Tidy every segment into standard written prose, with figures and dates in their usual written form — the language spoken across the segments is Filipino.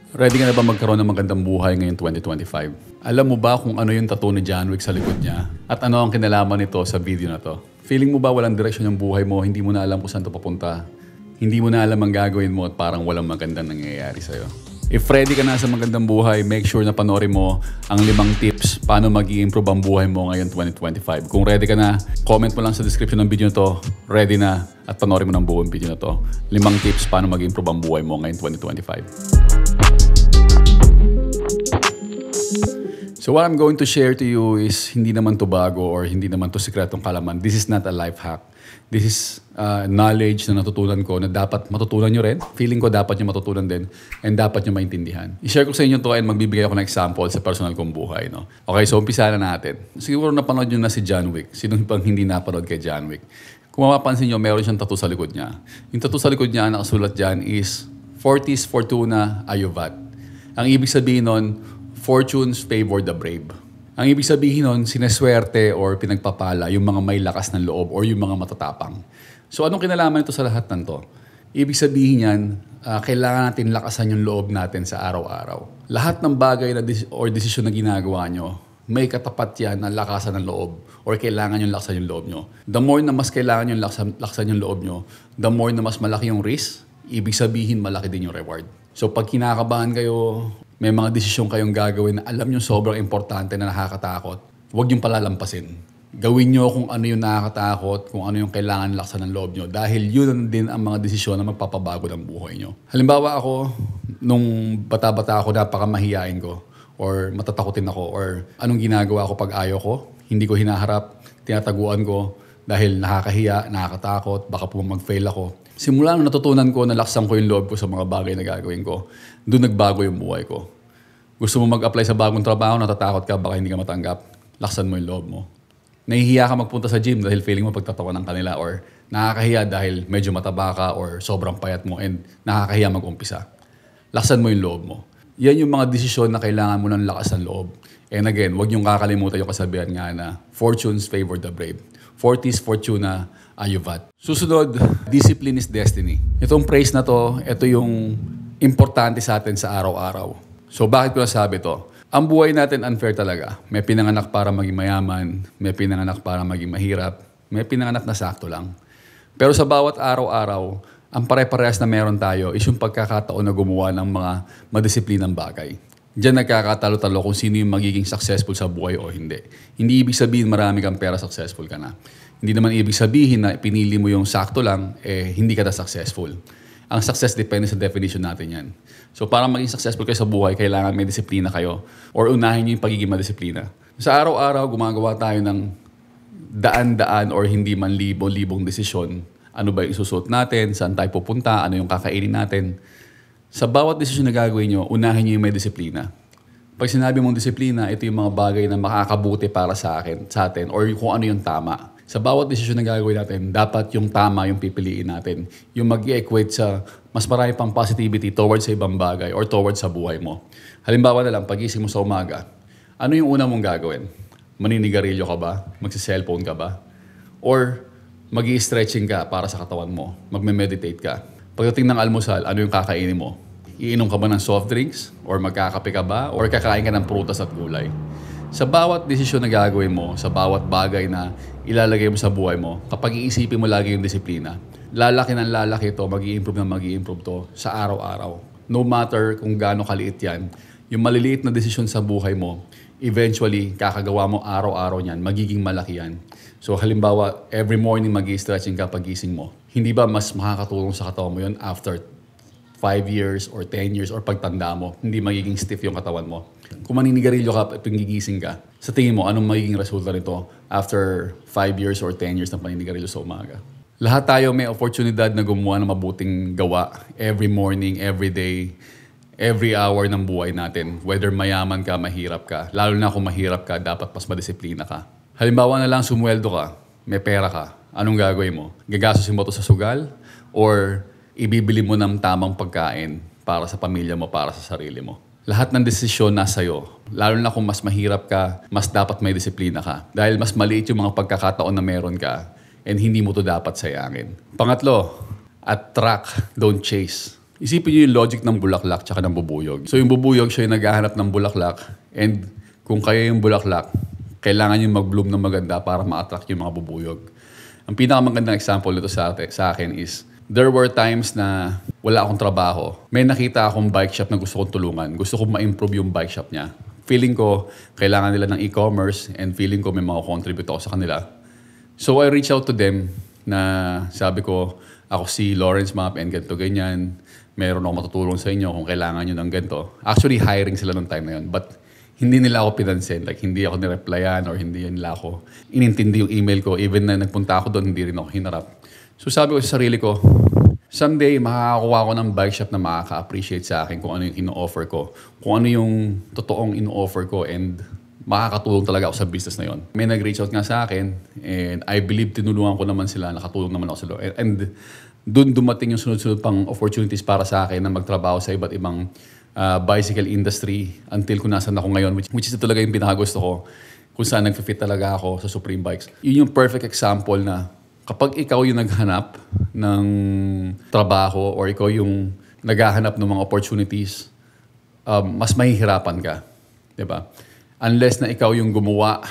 Ready ka na ba magkaroon ng magandang buhay ngayong 2025? Alam mo ba kung ano yung tattoo ni John Wick sa likod niya? At ano ang kinalaman nito sa video na to? Feeling mo ba walang direksyon yung buhay mo, hindi mo na alam kung saan to papunta? Hindi mo na alam ang gagawin mo at parang walang magandang nangyayari sa'yo? If ready ka na sa magandang buhay, make sure na panoorin mo ang 5 tips paano mag-i-improve ang buhay mo ngayon 2025. Kung ready ka na, comment mo lang sa description ng video na to, ready na, at panoorin mo ng buong video na to. 5 tips paano mag-i-improve ang buhay mo ngayon 2025. So what I'm going to share to you is hindi naman to bago or hindi naman to sikretong kalaman. This is not a life hack. This is knowledge na natutunan ko na dapat matutunan nyo rin. Feeling ko dapat nyo matutunan din and dapat nyo maintindihan. I-share ko sa inyo to and magbibigay ako ng example sa personal kong buhay. No? Okay, so umpisa na natin. Siguro napanood nyo na si John Wick. Sino pang hindi napanood kay John Wick? Kung mapapansin nyo, meron siyang tattoo sa likod niya. Yung tattoo sa likod niya, nakasulat dyan is Fortis Fortuna Ayuvat. Ang ibig sabihin nun, fortunes favor the brave. Ang ibig sabihin nun, sineswerte or pinagpapala yung mga may lakas ng loob or yung mga matatapang. So anong kinalaman ito sa lahat ng to? Ibig sabihin yan, kailangan natin lakasan yung loob natin sa araw-araw. Lahat ng bagay na or desisyon na ginagawa nyo, may katapat yan na lakasan ng loob or kailangan yung lakasan yung loob nyo. The more na mas kailangan yung lakasan yung loob nyo, the more na mas malaki yung risk, ibig sabihin malaki din yung reward. So pag kinakabahan kayo, may mga desisyon kayong gagawin na alam nyo sobrang importante na nakakatakot, huwag niyong palalampasin. Gawin nyo kung ano yung nakakatakot, kung ano yung kailangan laksan ng loob nyo. Dahil yun din ang mga desisyon na magpapabago ng buhay nyo. Halimbawa ako, nung bata-bata ako, napakamahiyain ko. Or matatakutin ako. Or anong ginagawa ko pag ayaw ko? Hindi ko hinaharap, tinataguan ko. Dahil nakakahiya, nakakatakot, baka po mag-fail ako. Simula nung natutunan ko, nalaksan ko yung loob ko sa mga bagay na gagawin ko. Doon nagbago yung buhay ko. Gusto mo mag-apply sa bagong trabaho, natatakot ka, baka hindi ka matanggap. Laksan mo yung loob mo. Nahihiya ka magpunta sa gym dahil feeling mo pagtatawanan kanila or nakakahiya dahil medyo mataba ka or sobrang payat mo and nakakahiya mag-umpisa. Laksan mo yung loob mo. Yan yung mga desisyon na kailangan mo ng lakas ng loob. And again, huwag niyong kakalimutan yung kasabihan nga na fortunes favor the brave. Fortis Fortuna Ayuvat. Susunod, discipline is destiny. Itong phrase na to, ito yung importante sa atin sa araw-araw. So bakit ko nasabi to? Ang buhay natin unfair talaga. May pinanganak para maging mayaman, may pinanganak para maging mahirap, may pinanganak na sakto lang. Pero sa bawat araw-araw, ang pare-parehas na meron tayo is yung pagkakataon na gumawa ng mga madisiplinang bagay. Diyan nagkakatalo-talo kung sino yung magiging successful sa buhay o hindi. Hindi ibig sabihin marami kang pera, successful ka na. Hindi naman ibig sabihin na pinili mo yung sakto lang, hindi ka na successful. Ang success depende sa definition natin yan. So para maging successful kayo sa buhay, kailangan may disiplina kayo or unahin nyo yung pagiging madisiplina. Sa araw-araw, gumagawa tayo ng daan-daan or hindi man libo-libong desisyon. Ano ba yung isusuot natin, saan tayo pupunta, ano yung kakainin natin. Sa bawat desisyon na gagawin nyo, unahin nyo yung may disiplina. Pag sinabi mong disiplina, ito yung mga bagay na makakabuti para sa atin or kung ano yung tama. Sa bawat desisyon na gagawin natin, dapat yung tama yung pipiliin natin. Yung mag-equate sa mas marami pang positivity towards sa ibang bagay or towards sa buhay mo. Halimbawa na lang, pagising mo sa umaga, ano yung una mong gagawin? Maninigarilyo ka ba? Magsi-cellphone ka ba? Or mag-i-stretching ka para sa katawan mo? Magme-meditate ka? Pagdating ng almusal, ano yung kakainin mo? Iinom ka ba ng soft drinks? Or magkakape ka ba? Or kakain ka ng prutas at gulay? Sa bawat desisyon na gagawin mo, sa bawat bagay na ilalagay mo sa buhay mo, kapag iisipin mo lagi yung disiplina, lalaki ng lalaki ito, mag-i-improve to sa araw-araw. No matter kung gaano kaliit yan, yung maliliit na desisyon sa buhay mo, eventually, kakagawa mo araw-araw niyan, magiging malaki yan. So halimbawa, every morning mag-i-stretching ka pagising mo. Hindi ba mas makakatulong sa katawan mo yun after 5 years or 10 years or pagtanda mo? Hindi magiging stiff yung katawan mo. Kung maninigarilyo ka at gigising ka, sa tingin mo, anong magiging resulta nito after 5 years or 10 years ng paninigarilyo sa umaga? Lahat tayo may oportunidad na gumawa ng mabuting gawa every morning, every day, every hour ng buhay natin. Whether mayaman ka, mahirap ka. Lalo na kung mahirap ka, dapat mas madisiplina ka. Halimbawa na lang, sumweldo ka, may pera ka, anong gagawin mo? Gagastusin mo ito sa sugal? Or ibibili mo ng tamang pagkain para sa pamilya mo, para sa sarili mo? Lahat ng desisyon nasa iyo. Lalo na kung mas mahirap ka, mas dapat may disiplina ka. Dahil mas maliit yung mga pagkakataon na meron ka and hindi mo to dapat sayangin. Pangatlo, attract, don't chase. Isipin niyo yung logic ng bulaklak tsaka ng bubuyog. So yung bubuyog, siya yung naghahanap ng bulaklak, and kung kayo yung bulaklak, kailangan yung mag-bloom ng maganda para ma-attract yung mga bubuyog. Ang pinakamagandang example nito sa akin is, there were times na wala akong trabaho. May nakita akong bike shop na gusto kong tulungan. Gusto kong ma-improve yung bike shop niya. Feeling ko, kailangan nila ng e-commerce, and feeling ko may contribute ako sa kanila. So I reach out to them na sabi ko, ako si Lawrence Map and ganito ganyan. Meron akong matutulong sa inyo kung kailangan nyo ng ganito. Actually, hiring sila nung time na yun. But hindi nila ako pinansin. Like, hindi ako nireplyan or hindi nila ako inintindi yung email ko. Even na nagpunta ako doon, hindi rin ako hinarap. So sabi ko sa sarili ko, someday makakakuha ko ng bike shop na makaka-appreciate sa akin kung ano yung ino-offer ko. Kung ano yung totoong ino-offer ko, and makakatulong talaga ako sa business na yon. May nag-reach out nga sa akin, and I believe tinulungan ko naman sila, nakatulong naman ako sa loob. And doon dumating yung sunod-sunod pang opportunities para sa akin na magtrabaho sa iba't ibang bicycle industry until kung nasan ako ngayon, which is talaga yung pinakagusto ko, kung saan nag-fit talaga ako sa Supreme Bikes. Yun yung perfect example na kapag ikaw yung naghanap ng trabaho or ikaw yung naghahanap ng mga opportunities, mas mahihirapan ka. Diba? Unless na ikaw yung gumawa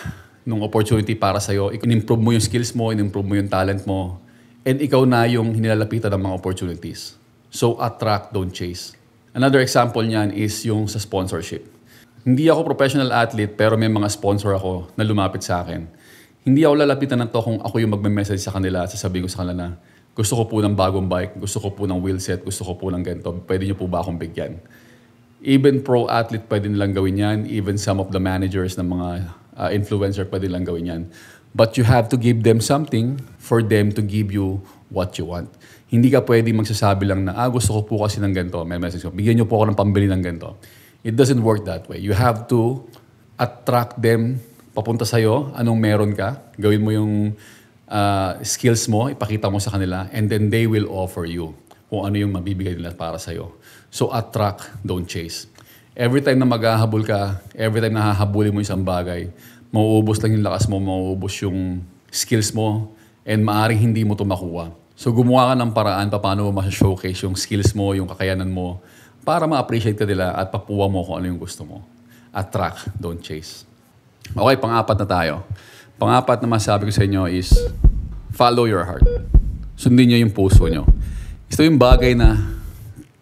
ng opportunity para sa'yo, in-improve mo yung skills mo, in-improve mo yung talent mo, and ikaw na yung hinilalapitan ng mga opportunities. So, attract, don't chase. Another example niyan is yung sa sponsorship. Hindi ako professional athlete, pero may mga sponsor ako na lumapit sa akin. Hindi ako lalapitan na to kung ako yung magme-message sa kanila, sasabihin ko sa kanila na gusto ko po ng bagong bike, gusto ko po ng wheelset, gusto ko po ng ganito, pwede niyo po ba akong bigyan? Even pro athlete pwede nilang gawin yan, even some of the managers ng mga influencer pwede nilang gawin yan. But you have to give them something for them to give you what you want. Hindi ka pwede magsasabi lang na, gusto ko po kasi ng ganito, may message ko, bigyan niyo po ako ng pambili ng ganito. It doesn't work that way. You have to attract them papunta sa'yo, anong meron ka, gawin mo yung skills mo, ipakita mo sa kanila, and then they will offer you kung ano yung mabibigay nila para sa'yo. So attract, don't chase. Every time na maghahabol ka, every time na hahabulin mo isang bagay, mauubos lang yung lakas mo, mauubos yung skills mo, and maaaring hindi mo ito makuha. So gumawa ka ng paraan paano mo ma-showcase yung skills mo, yung kakayanan mo, para ma-appreciate ka nila at papuwa mo kung ano yung gusto mo. Attract, don't chase. Okay, pang-apat na tayo. Pang-apat na masabi ko sa inyo is follow your heart. Sundin nyo yung puso nyo. Ito yung bagay na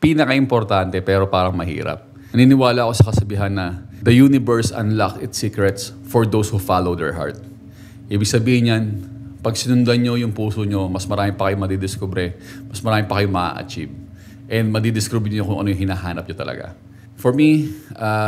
pinaka-importante pero parang mahirap. Naniniwala ako sa kasabihan na the universe unlocks its secrets for those who follow their heart. Ibig sabihin yan, pag sinundan nyo yung puso nyo, mas marami pa kayo madidiscover, mas marami pa kayo ma-achieve. And madidiscover nyo kung ano yung hinahanap nyo talaga. For me,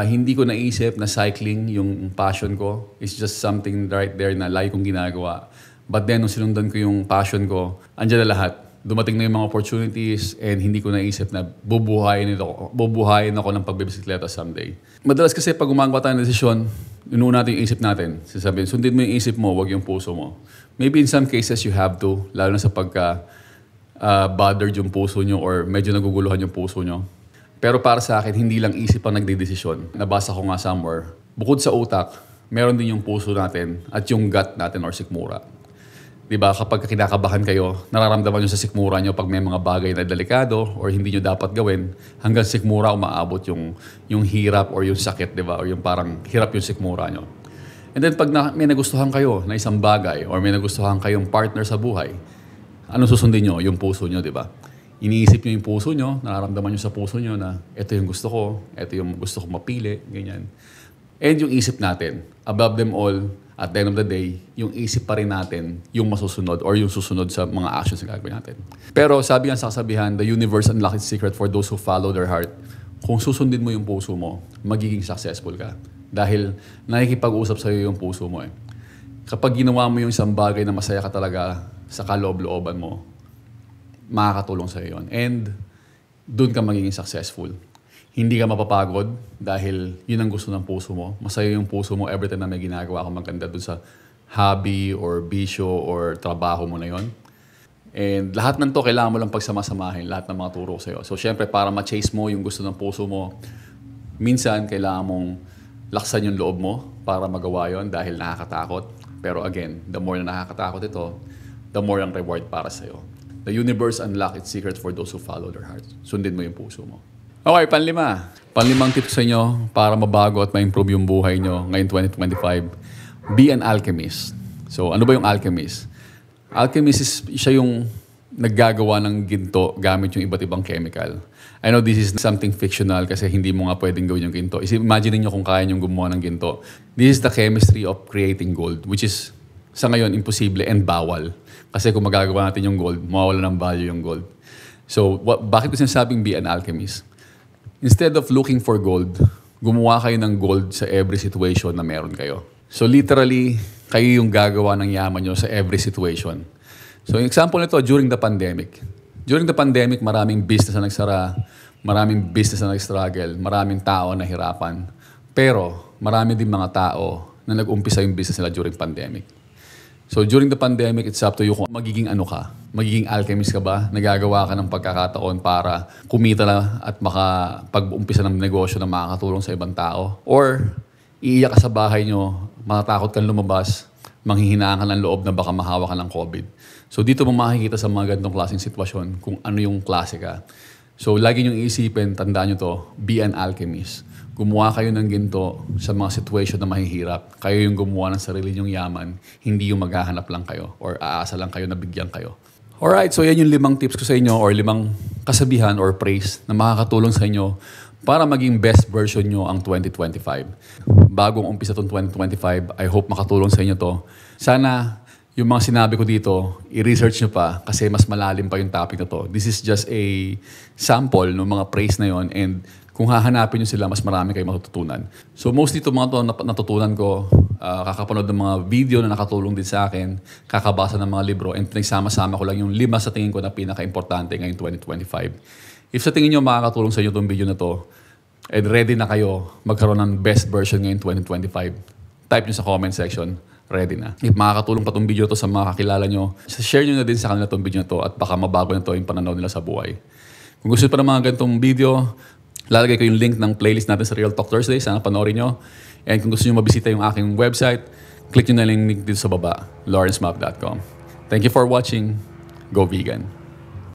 hindi ko naisip na cycling yung passion ko. It's just something right there na lagi kong ginagawa. But then, nung sinundan ko yung passion ko, andyan na lahat. Dumating na yung mga opportunities and hindi ko naisip na bubuhayin ako ng pagbibisikleta someday. Madalas kasi pag gumagawa tayo ng desisyon, inuuna natin yung isip natin. Sasabihin, sundin mo yung isip mo, wag yung puso mo. Maybe in some cases you have to, lalo na sa bothered yung puso nyo or medyo naguguluhan yung puso nyo. Pero para sa akin, hindi lang isip ang nagdedesisyon. Nabasa ko nga somewhere, bukod sa utak, meron din yung puso natin at yung gut natin or sikmura. Diba, kapag kinakabahan kayo, nararamdaman nyo sa sikmura nyo pag may mga bagay na delikado or hindi nyo dapat gawin, hanggang sikmura umaabot yung hirap or yung sakit, diba? Or yung parang hirap yung sikmura nyo. And then pag may nagustuhan kayo na isang bagay or may nagustuhan kayong partner sa buhay, ano susundin nyo? Yung puso nyo, diba? Iniisip nyo yung puso nyo, nararamdaman nyo sa puso nyo na ito yung gusto ko, ito yung gusto ko mapili, ganyan. And yung isip natin, above them all, at the end of the day, yung isip pa rin natin yung masusunod or yung susunod sa mga actions na gagawin natin. Pero sabi nga sa kasabihan, the universe unlocks its secret for those who follow their heart. Kung susundin mo yung puso mo, magiging successful ka. Dahil nakikipag-usap sa'yo yung puso mo eh. Kapag ginawa mo yung isang bagay na masaya ka talaga sa kaloob-looban mo, makakatulong sa'yo yun. And doon ka magiging successful. Hindi ka mapapagod dahil yun ang gusto ng puso mo. Masaya yung puso mo every time na may ginagawa ka maganda dun sa hobby or bisyo or trabaho mo na yun. And lahat ng to, kailangan mo lang pagsamasamahin, lahat ng mga turo sa'yo. So, syempre, para ma-chase mo yung gusto ng puso mo, minsan, kailangan mong laksan yung loob mo para magawa yon dahil nakakatakot. Pero again, the more na nakakatakot ito, the more ang reward para sa'yo. The universe unlock its secrets for those who follow their hearts. Sundin mo yung puso mo. Okay, panlima. Panlimang tips sa inyo para mabago at ma-improve yung buhay nyo ngayon 2025. Be an alchemist. So, ano ba yung alchemist? Alchemist is siya yung naggagawa ng ginto gamit yung iba't ibang chemical. I know this is something fictional kasi hindi mo nga pwedeng gawin yung ginto. Imagine niyo kung kaya nyo gumawa ng ginto. This is the chemistry of creating gold, which is sa ngayon imposible and bawal. Kasi kung magagawa natin yung gold, mawawala ng value yung gold. So, bakit ko sinasabing be an alchemist? Instead of looking for gold, gumawa kayo ng gold sa every situation na meron kayo. So literally, kayo yung gagawa ng yaman nyo sa every situation. So, yung example nito, during the pandemic. During the pandemic, maraming business na nagsara, maraming business na nag-struggle, maraming tao na hirapan. Pero, marami din mga tao na nag-umpisa yung business nila during pandemic. So, during the pandemic, it's up to you kung magiging ano ka. Magiging alchemist ka ba? Nagagawa ka ng pagkakataon para kumita na at makapag-umpisa ng negosyo na makakatulong sa ibang tao? Or, iiyak ka sa bahay nyo, matatakot kang lumabas, manghihinaan ka ng loob na baka mahawa ka ng COVID. So dito mo makikita sa mga ganitong klaseng sitwasyon kung ano yung klase ka. So lagi niyong iisipin, tandaan niyo to, be an alchemist. Gumawa kayo ng ginto sa mga situation na mahihirap. Kayo yung gumawa ng sarili niyong yaman, hindi yung maghahanap lang kayo or aasa lang kayo na bigyan kayo. Alright, so yan yung 5 tips ko sa inyo or 5 kasabihan or praise na makakatulong sa inyo para maging best version nyo ang 2025. Bagong umpisa itong 2025, I hope makatulong sa inyo to. Sana yung mga sinabi ko dito, i-research nyo pa kasi mas malalim pa yung topic na to. This is just a sample ng mga praise na yon and kung hahanapin nyo sila, mas marami kayong matututunan. So mostly ito mga to natutunan ko, kakapanood ng mga video na nakatulong din sa akin, kakabasa ng mga libro, and pinagsama-sama ko lang yung 5 sa tingin ko na pinaka-importante ngayong 2025. If sa tingin nyo makakatulong sa inyo itong video na to, and ready na kayo magkaroon ng best version ngayong 2025, type nyo sa comment section, ready na. If makakatulong pa itong video to sa mga kakilala nyo, share nyo na din sa kanila itong video na to at baka mabago na to yung pananaw nila sa buhay. Kung gusto pa ng mga ganitong video, lalagay ko yung link ng playlist natin sa Real Talk Thursday. Sana panoorin nyo. And kung gusto nyo mabisita yung aking website, click nyo na yung link dito sa baba, lawrencemap.com. Thank you for watching. Go vegan.